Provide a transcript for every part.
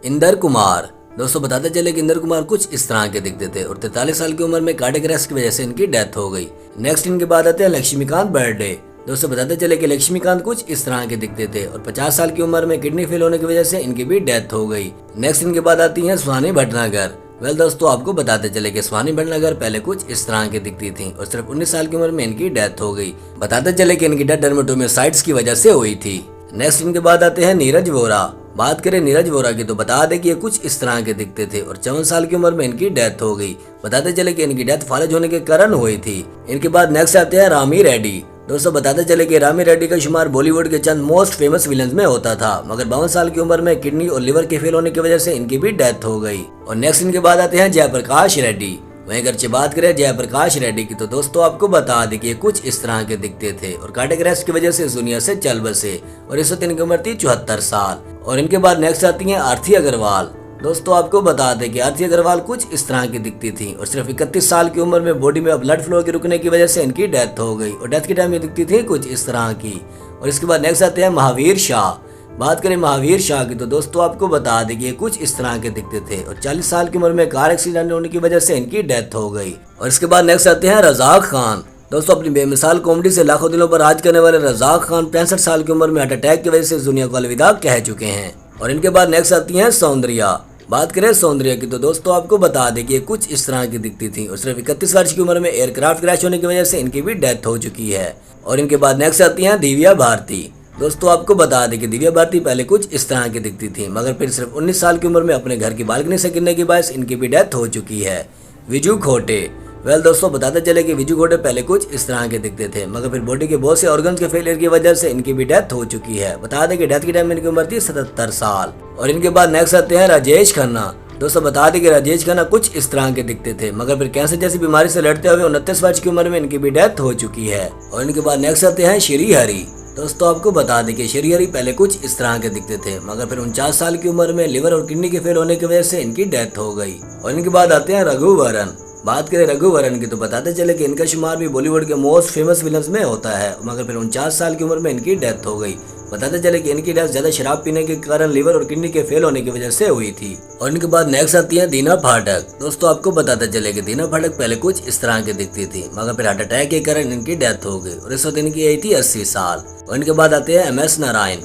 इंदर कुमार। दोस्तों बताते चले कि इंदर कुमार कुछ इस तरह के दिखते थे और 43 साल की उम्र में कार्डियक अरेस्ट की वजह से इनकी डेथ हो गई। नेक्स्ट इनके बाद आते हैं लक्ष्मीकांत बर्डे। दोस्तों बताते चले कि लक्ष्मीकांत कुछ इस तरह के दिखते थे और 50 साल की उम्र में किडनी फेल होने की वजह से इनकी भी डेथ हो गई। नेक्स्ट इनके बाद आती है सुहानी भटनागर। दोस्तों आपको बताते चले कि सुहानी भटनागर पहले कुछ इस तरह की दिखती थी और सिर्फ 19 साल की उम्र में इनकी डेथ हो गई। बताते चले कि इनकी डेथ डर्मेटोमाइसाइट्स की वजह से हुई थी। नेक्स्ट इनके बाद आते हैं नीरज वोरा। बात करें नीरज वोरा की तो बता दें कि ये कुछ इस तरह के दिखते थे और 54 साल की उम्र में इनकी डेथ हो गई। बताते चले कि इनकी डेथ फालज होने के कारण हुई थी। इनके बाद नेक्स्ट आते हैं रामी रेड्डी। दोस्तों बताते चले कि रामी रेड्डी का शुमार बॉलीवुड के चंद मोस्ट फेमस विलन्स में होता था, मगर 52 साल की उम्र में किडनी और लिवर के फेल होने की वजह से इनकी भी डेथ हो गई। और नेक्स्ट इनके बाद आते हैं जयप्रकाश रेड्डी। वहीं अगर बात करें जयप्रकाश रेड्डी की तो दोस्तों आपको बता दें कि ये कुछ इस तरह के दिखते थे और कार्डियक अरेस्ट की वजह से इस दुनिया से चल बसे और इस वक्त इनकी उम्र थी 74 साल। और इनके बाद नेक्स्ट आती है आरती अग्रवाल। दोस्तों आपको बता दें कि आरती अग्रवाल कुछ इस तरह की दिखती थी और सिर्फ 31 साल की उम्र में बॉडी में ब्लड फ्लो के रुकने की वजह से इनकी डेथ हो गई और डेथ के टाइम ये दिखती थी कुछ इस तरह की। और इसके बाद नेक्स्ट आते हैं महावीर शाह। बात करें महावीर शाह की तो दोस्तों आपको बता दें कि ये कुछ इस तरह के दिखते थे और 40 साल की उम्र में कार एक्सीडेंट होने की वजह से इनकी डेथ हो गई। और इसके बाद नेक्स्ट आते हैं रजाक खान। दोस्तों अपनी बेमिसाल कॉमेडी से लाखों दिलों पर राज करने वाले रजाक खान 65 साल की उम्र में हार्ट अटैक की वजह से इस दुनिया को अलविदा कह चुके हैं। और इनके बाद नेक्स्ट आती है सौंदर्या। बात करें सौंदर्या की तो दोस्तों आपको बता दें कि ये कुछ इस तरह की दिखती थी और सिर्फ 31 वर्ष की उम्र में एयरक्राफ्ट क्रैश होने की वजह से इनकी भी डेथ हो चुकी है। और इनके बाद नेक्स्ट आती है दिव्या भारती। दोस्तों आपको बता दें कि दिव्या भारती पहले कुछ इस तरह की दिखती थी, मगर फिर सिर्फ 19 साल की उम्र में अपने घर की बालकनी से गिरने की वजह से इनकी भी डेथ हो चुकी है। विजू खोटे। दोस्तों बताते चले कि विजू खोटे पहले कुछ इस तरह के दिखते थे, मगर फिर बॉडी के बहुत से ऑर्गन्स के फेलियर की वजह से इनकी भी डेथ हो चुकी है। बता दें कि डेथ की टाइम में इनकी उम्र थी 77 साल। और इनके बाद नेक्स्ट आते हैं राजेश खन्ना। दोस्तों बता दें कि राजेश खन्ना कुछ इस तरह के दिखते थे, मगर फिर कैंसर जैसी बीमारी से लड़ते हुए 29 वर्ष की उम्र में इनकी भी डेथ हो चुकी है। और इनके बाद नेक्स्ट आते हैं श्री हरि। दोस्तों आपको बता दें कि श्री हरि पहले कुछ इस तरह के दिखते थे, मगर फिर 49 साल की उम्र में लिवर और किडनी के फेल होने की वजह से इनकी डेथ हो गई। और इनके बाद आते हैं रघुवरन। बात करें रघुवरन की तो बताते चले कि इनका शुमार भी बॉलीवुड के मोस्ट फेमस विलन्स में होता है, मगर फिर 49 साल की उम्र में इनकी डेथ हो गई। बताते चले कि इनकी डेथ ज्यादा शराब पीने के कारण लिवर और किडनी के फेल होने की वजह से हुई थी। और इनके बाद नेक्स्ट आती है दीना पाठक। दोस्तों आपको बताते चले कि दीना पाठक पहले कुछ इस तरह की दिखती थी, मगर फिर हार्ट अटैक के कारण इनकी डेथ हो गई और इस वक्त इनकी एज थी 80 साल। और इनके बाद आते हैं एम एस नारायण।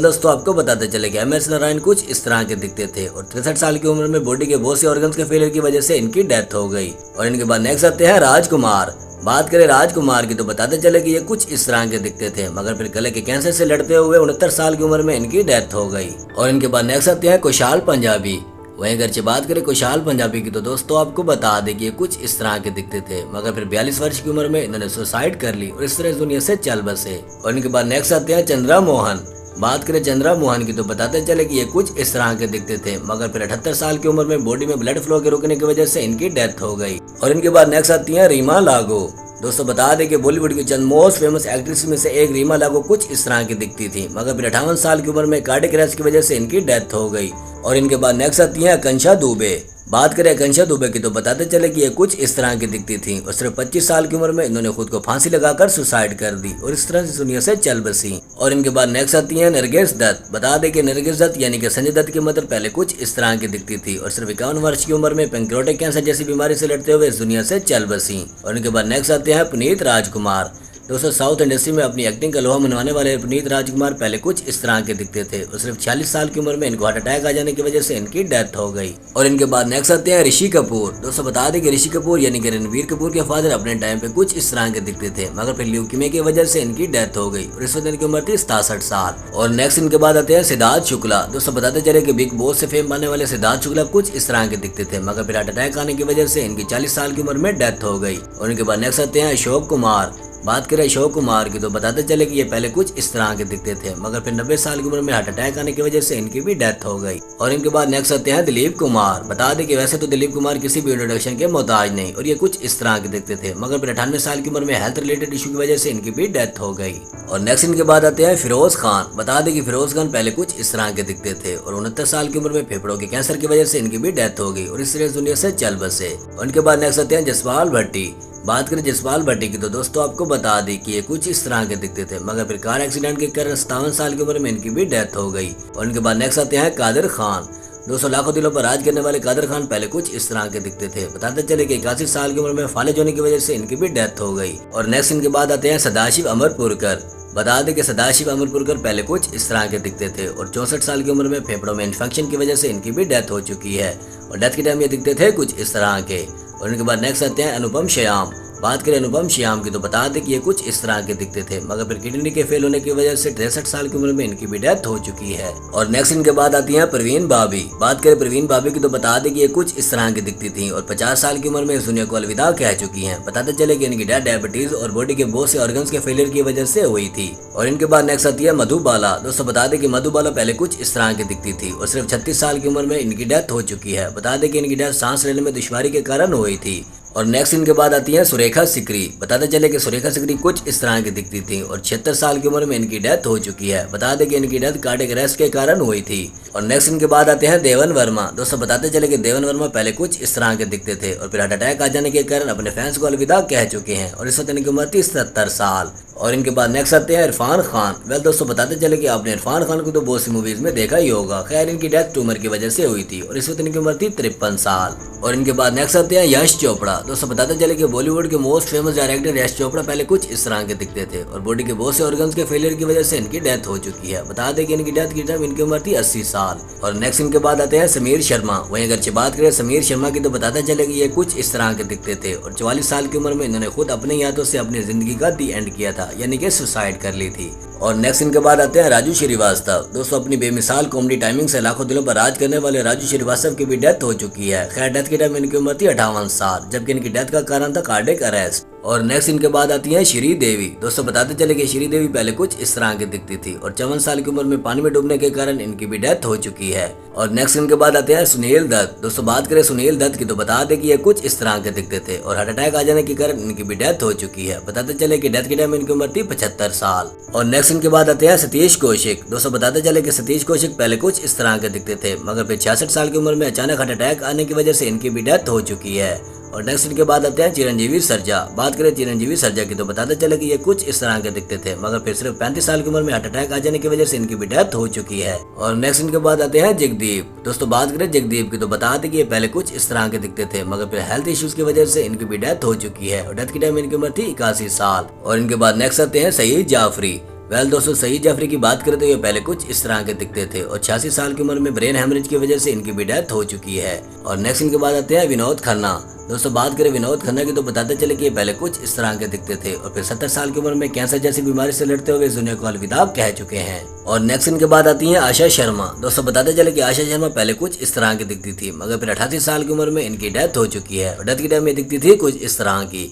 दोस्तों आपको बताते चले कि एम एस नारायण कुछ इस तरह के दिखते थे और 63 साल की उम्र में बॉडी के बहुत से ऑर्गन्स के फेलियर की वजह से इनकी डेथ हो गई। और इनके बाद नेक्स्ट आते हैं राजकुमार। बात करें राजकुमार की तो बताते चले कि ये कुछ इस तरह के दिखते थे, मगर फिर गले के कैंसर से लड़ते हुए 69 साल की उम्र में इनकी डेथ हो गई। और इनके बाद नेक्स्ट आते हैं कुशाल पंजाबी। वहीं अगर से बात करें कुशाल पंजाबी की तो दोस्तों आपको बता दें कि ये कुछ इस तरह के दिखते थे, मगर फिर 42 वर्ष की उम्र में इन्होंने सुसाइड कर ली और इस तरह इस दुनिया से चल बसे। और इनके बाद नेक्स्ट आते हैं चंद्रा मोहन। बात करें चंद्रा मोहन की तो बताते चले कि ये कुछ इस तरह के दिखते थे, मगर फिर 78 साल की उम्र में बॉडी में ब्लड फ्लो के रुकने की वजह से इनकी डेथ हो गई। और इनके बाद नेक्स्ट आती है रीमा लागो। दोस्तों बता दें कि बॉलीवुड की चंद मोस्ट फेमस एक्ट्रेस में से एक रीमा लागो कुछ इस तरह की दिखती थी, मगर फिर 58 साल की उम्र में कार्डियक अरेस्ट की वजह से इनकी डेथ हो गई। और इनके बाद नेक्स्ट आती है आकांक्षा दुबे। बात करें आकांक्षा दुबे की तो बताते चले कि ये कुछ इस तरह की दिखती थी और सिर्फ 25 साल की उम्र में इन्होंने खुद को फांसी लगाकर सुसाइड कर दी और इस तरह से दुनिया से चल बसी। और इनके बाद नेक्स्ट आती है नरगिस दत्त। बता दें कि नरगिस दत्त यानी कि संजय दत्त की मदर पहले कुछ इस तरह की दिखती थी और सिर्फ 51 वर्ष की उम्र में पैंक्रियाटिक कैंसर जैसी बीमारी से लड़ते हुए इस दुनिया से चल बसी। और इनके बाद नेक्स्ट आते हैं पुनीत राजकुमार। दोस्तों साउथ इंडस्ट्री में अपनी एक्टिंग का लोहा मनवाने वाले पुनीत राजकुमार पहले कुछ इस तरह के दिखते थे और सिर्फ 46 साल की उम्र में इनको हार्ट अटैक आ जाने की वजह से इनकी डेथ हो गई। और इनके बाद नेक्स्ट आते हैं ऋषि कपूर। दोस्तों बता दें कि ऋषि कपूर यानी कि रणबीर कपूर के फादर अपने टाइम पे कुछ इस तरह के दिखते थे, मगर फिर ल्यूकीमिया की वजह से इनकी डेथ हो गई और इस वक्त इनकी उम्र थी 67 साल। और नेक्स्ट इनके बाद आते हैं सिद्धार्थ शुक्ला। दोस्तों बताते चले कि बिग बॉस से फेम पाने वाले सिद्धार्थ शुक्ला कुछ इस तरह के दिखते थे, मगर फिर हार्ट अटैक आने की वजह से इनकी 40 साल की उम्र में डेथ हो गई। और इनके बाद नेक्स्ट आते हैं अशोक कुमार। बात करें अशोक कुमार की तो बताते चले कि ये पहले कुछ इस तरह के दिखते थे, मगर फिर 90 साल की उम्र में हार्ट अटैक आने की वजह से इनकी भी डेथ हो गई। और इनके बाद नेक्स्ट आते हैं दिलीप कुमार। बता दें कि वैसे तो दिलीप कुमार किसी भी इंट्रोडक्शन के मोहताज नहीं और ये कुछ इस तरह के दिखते थे, मगर फिर 98 साल की उम्र में हेल्थ रिलेटेड इशू की वजह से इनकी भी डेथ हो गई। और नेक्स्ट इनके बाद आते हैं फिरोज खान। बता दें कि फिरोज खान पहले कुछ इस तरह के दिखते थे और 69 साल की उम्र में फेफड़ों के कैंसर की वजह से इनकी भी डेथ हो गई और इस तरह दुनिया से चल बसे। और इनके बाद नेक्स्ट आते हैं जसपाल भट्टी। बात करें जसपाल भट्टी की तो दोस्तों आपको बता दें कि ये कुछ इस तरह के दिखते थे, मगर फिर कार एक्सीडेंट के कारण 57 साल की उम्र में इनकी भी डेथ हो गई। और इनके बाद नेक्स्ट आते हैं कादिर खान। दोस्तों लाखों दिलों पर राज करने वाले कादर खान पहले कुछ इस तरह के दिखते थे। बताते चले कि 81 साल की उम्र में फालिज होने की वजह से इनकी भी डेथ हो गई। और नेक्स्ट इनके बाद आते हैं सदाशिव अमरपुरकर। बता दें कि सदाशिव अमरपुरकर पहले कुछ इस तरह के दिखते थे और 64 साल की उम्र में फेफड़ों में इन्फेक्शन की वजह से इनकी भी डेथ हो चुकी है। और डेथ के टाइम ये दिखते थे कुछ इस तरह के। और इनके बाद नेक्स्ट आते हैं अनुपम श्याम। बात करें अनुपम श्याम की तो बता दें कि ये कुछ इस तरह के दिखते थे, मगर फिर किडनी के फेल होने की वजह से 63 साल की उम्र में इनकी भी डेथ हो चुकी है। और नेक्स्ट इनके बाद आती हैं प्रवीण भाभी। बात करें प्रवीण भाभी की तो बता दें कि ये कुछ इस तरह की दिखती थी और 50 साल की उम्र में इस दुनिया को अलविदा कह चुकी हैं। बताते चले कि इनकी डेथ डायबिटीज और बॉडी के बहुत से ऑर्गन्स के फेलियर की वजह से हुई थी। और इनके बाद नेक्स्ट आती है मधुबाला। दोस्तों बता दें कि मधुबाला पहले कुछ इस तरह की दिखती थी और सिर्फ 36 साल की उम्र में इनकी डेथ हो चुकी है। बता दें कि इनकी डेथ सांस लेने में दुश्वारी के कारण हुई थी। और नेक्स्ट इनके बाद आती है सुरेखा सिकरी। बताते चले कि सुरेखा सिकरी कुछ इस तरह की दिखती थी और 76 साल की उम्र में इनकी डेथ हो चुकी है। बता दें कि इनकी डेथ कार्डियक अरेस्ट के कारण हुई थी। और नेक्स्ट इनके बाद आते हैं देवन वर्मा। दोस्तों बताते चले कि देवन वर्मा पहले कुछ इस तरह के दिखते थे और फिर हार्ट अटैक आ जाने के कारण अपने फैंस को अलविदा कह चुके हैं और इस वक्त इनकी उम्र थी 77 साल। और इनके बाद नेक्स्ट आते हैं इरफान खान। वेल दोस्तों बताते चले कि आपने इरफान खान को तो बहुत सी मूवीज में देखा ही होगा। खैर इनकी डेथ ट्यूमर की वजह से हुई थी और इस वक्त इनकी उम्र थी 53 साल। और इनके बाद नेक्स्ट आते हैं यश चोपड़ा। दोस्तों बताते चले कि बॉलीवुड के most famous director Yash Chopra पहले कुछ इस तरह के दिखते थे और बॉडी के बहुत से ऑर्गन्स के फेलियर की वजह से इनकी डेथ हो चुकी है। बता दें कि इनकी डेथ की टाइम इनकी उम्र थी 80 साल। और नेक्स्ट इनके बाद आते हैं समीर शर्मा। वहीं अगर बात करें समीर शर्मा की तो बताते चले कि ये कुछ इस तरह के दिखते थे और 44 साल की उम्र में इन्होंने खुद अपने हाथों से अपनी जिंदगी का दी एंड किया था, यानी कि सुसाइड कर ली थी। और नेक्स्ट इनके बाद आते हैं राजू श्रीवास्तव। दोस्तों अपनी बेमिसाल कॉमेडी टाइमिंग से लाखों दिलों पर राज करने वाले राजू श्रीवास्तव की भी डेथ हो चुकी है। खैर डेथ के टाइम इनकी उम्र थी 58 साल, जबकि इनकी डेथ का कारण था कार्डियक अरेस्ट। और नेक्स्ट इनके बाद आती है श्री देवी। दोस्तों बताते चले कि श्री देवी पहले कुछ इस तरह की दिखती थी और 54 साल की उम्र में पानी में डूबने के कारण इनकी भी डेथ हो चुकी है। और नेक्स्ट इनके बाद आते हैं सुनील दत्त। दोस्तों बात करें सुनील दत्त की तो बता दें कि ये कुछ इस तरह के दिखते थे और हार्ट अटैक आ जाने के कारण इनकी भी डेथ हो चुकी है। बताते चले कि डेथ के टाइम इनकी उम्र थी 75 साल। और नेक्स्ट इनके बाद आते हैं सतीश कौशिक। दोस्तों बताते चले कि सतीश कौशिक पहले कुछ इस तरह के दिखते थे, मगर फिर 66 साल की उम्र में अचानक हार्ट अटैक आने की वजह से इनकी भी डेथ हो चुकी है। और नेक्स्ट इनके बाद आते हैं चिरंजीवी सरजा। बात करें चिरंजीवी सरजा की तो बताते चले कि ये कुछ इस तरह के दिखते थे, मगर फिर सिर्फ 35 साल की उम्र में हार्ट अटैक आ जाने की वजह से इनकी भी डेथ हो चुकी है। और नेक्स्ट इनके बाद आते हैं जगदीप। दोस्तों बात करें जगदीप की तो बताते कि ये पहले कुछ इस तरह के दिखते थे, मगर फिर हेल्थ इश्यूज की वजह से इनकी भी डेथ हो चुकी है और डेथ की टाइम इनकी उम्र थी 81 साल। और इनके बाद नेक्स्ट आते हैं सईद जाफरी। वेल दोस्तों सईद जाफरी की बात करें तो ये पहले कुछ इस तरह के दिखते थे और 86 साल की उम्र में ब्रेन हेमरेज की वजह से इनकी भी डेथ हो चुकी है। और नेक्स्ट इनके बाद आते हैं विनोद खन्ना। दोस्तों बात करें विनोद खन्ना की तो बताते चले कि ये पहले कुछ इस तरह के दिखते थे और फिर 70 साल की उम्र में कैंसर जैसी बीमारी से लड़ते हुए इस दुनिया को अलविदा कह चुके हैं। और नेक्स्ट इनके बाद आती है आशा शर्मा। दोस्तों बताते चले कि आशा शर्मा पहले कुछ इस तरह की दिखती थी, मगर फिर 88 साल की उम्र में इनकी डेथ हो चुकी है और डेथ की टाइम में दिखती थी कुछ इस तरह की।